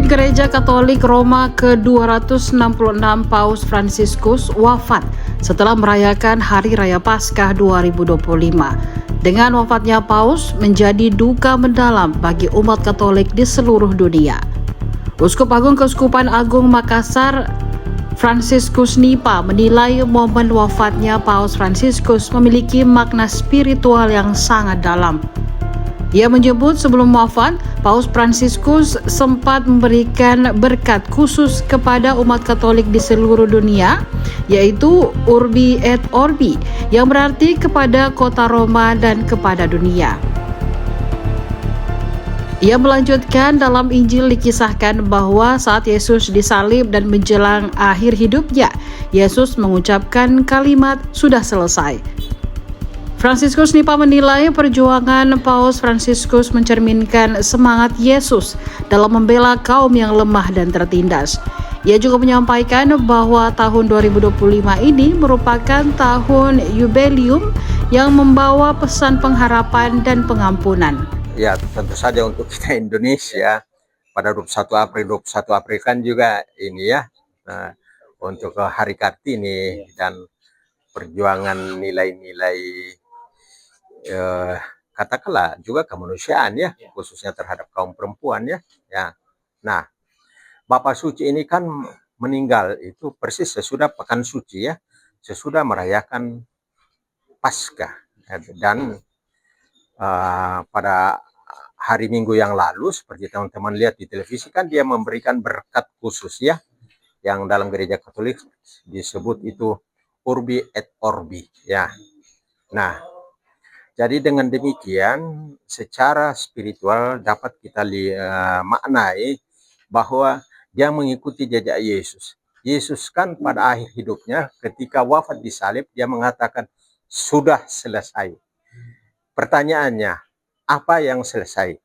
Gereja Katolik Roma ke-266 Paus Fransiskus wafat setelah merayakan Hari Raya Paskah 2025. Dengan wafatnya Paus menjadi duka mendalam bagi umat Katolik di seluruh dunia. Uskup Agung Keuskupan Agung Makassar, Fransiskus Nipa, menilai momen wafatnya Paus Fransiskus memiliki makna spiritual yang sangat dalam. Ia menyebut sebelum wafat, Paus Fransiskus sempat memberikan berkat khusus kepada umat Katolik di seluruh dunia, yaitu Urbi et Orbi, yang berarti kepada kota Roma dan kepada dunia. Ia melanjutkan, dalam Injil dikisahkan bahwa saat Yesus disalib dan menjelang akhir hidupnya, Yesus mengucapkan kalimat "sudah selesai". Fransiskus Nipa menilai perjuangan Paus Fransiskus mencerminkan semangat Yesus dalam membela kaum yang lemah dan tertindas. Ia juga menyampaikan bahwa tahun 2025 ini merupakan tahun yubileum yang membawa pesan pengharapan dan pengampunan. Ya, tentu saja untuk kita Indonesia pada 21 April kan juga ini ya, untuk Hari Kartini dan perjuangan nilai-nilai katakanlah juga kemanusiaan ya, khususnya terhadap kaum perempuan ya. Nah, Bapak Suci ini kan meninggal itu persis sesudah Pekan Suci ya, sesudah merayakan Paskah, dan pada hari Minggu yang lalu seperti teman-teman lihat di televisi kan dia memberikan berkat khusus ya, yang dalam Gereja Katolik disebut itu Urbi et Orbi ya. Nah, jadi dengan demikian secara spiritual dapat kita maknai bahwa dia mengikuti jejak Yesus. Yesus kan pada akhir hidupnya ketika wafat disalib dia mengatakan sudah selesai. Pertanyaannya, apa yang selesai?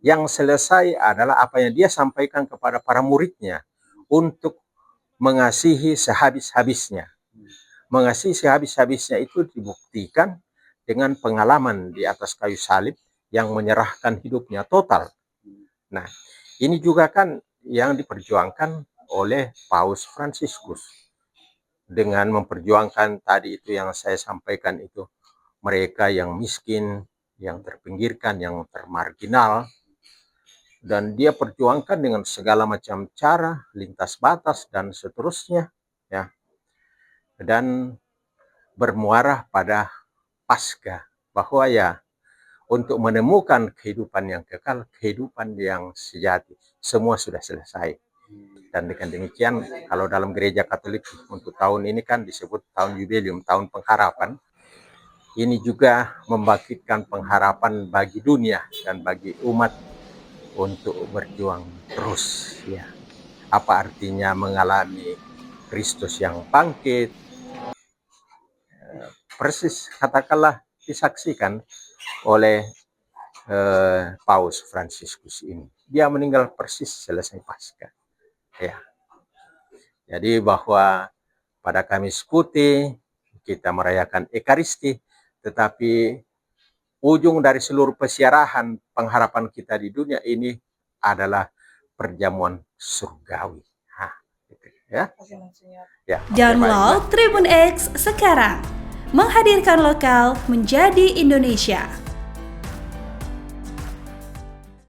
Yang selesai adalah apa yang dia sampaikan kepada para muridnya untuk mengasihi sehabis-habisnya. Mengasihi sehabis-habisnya itu dibuktikan dengan pengalaman di atas kayu salib yang menyerahkan hidupnya total. Nah, ini juga kan yang diperjuangkan oleh Paus Fransiskus dengan memperjuangkan tadi itu yang saya sampaikan itu, mereka yang miskin, yang terpinggirkan, yang termarginal, dan dia perjuangkan dengan segala macam cara, lintas batas dan seterusnya ya. Dan bermuara pada Paskah, bahwa ya untuk menemukan kehidupan yang kekal, kehidupan yang sejati, semua sudah selesai. Dan dengan demikian, kalau dalam Gereja Katolik untuk tahun ini kan disebut tahun yubileum, tahun pengharapan. Ini juga membangkitkan pengharapan bagi dunia dan bagi umat untuk berjuang terus ya. Apa artinya mengalami Kristus yang bangkit? Persis katakanlah disaksikan oleh Paus Fransiskus ini. Dia meninggal persis selesai Paskah. Ya. Jadi bahwa pada Kamis Putih kita merayakan Ekaristi, tetapi ujung dari seluruh pesiarahan pengharapan kita di dunia ini adalah perjamuan surgawi. Gitu, ya. Ya, download Tribun X sekarang. Menghadirkan lokal menjadi Indonesia.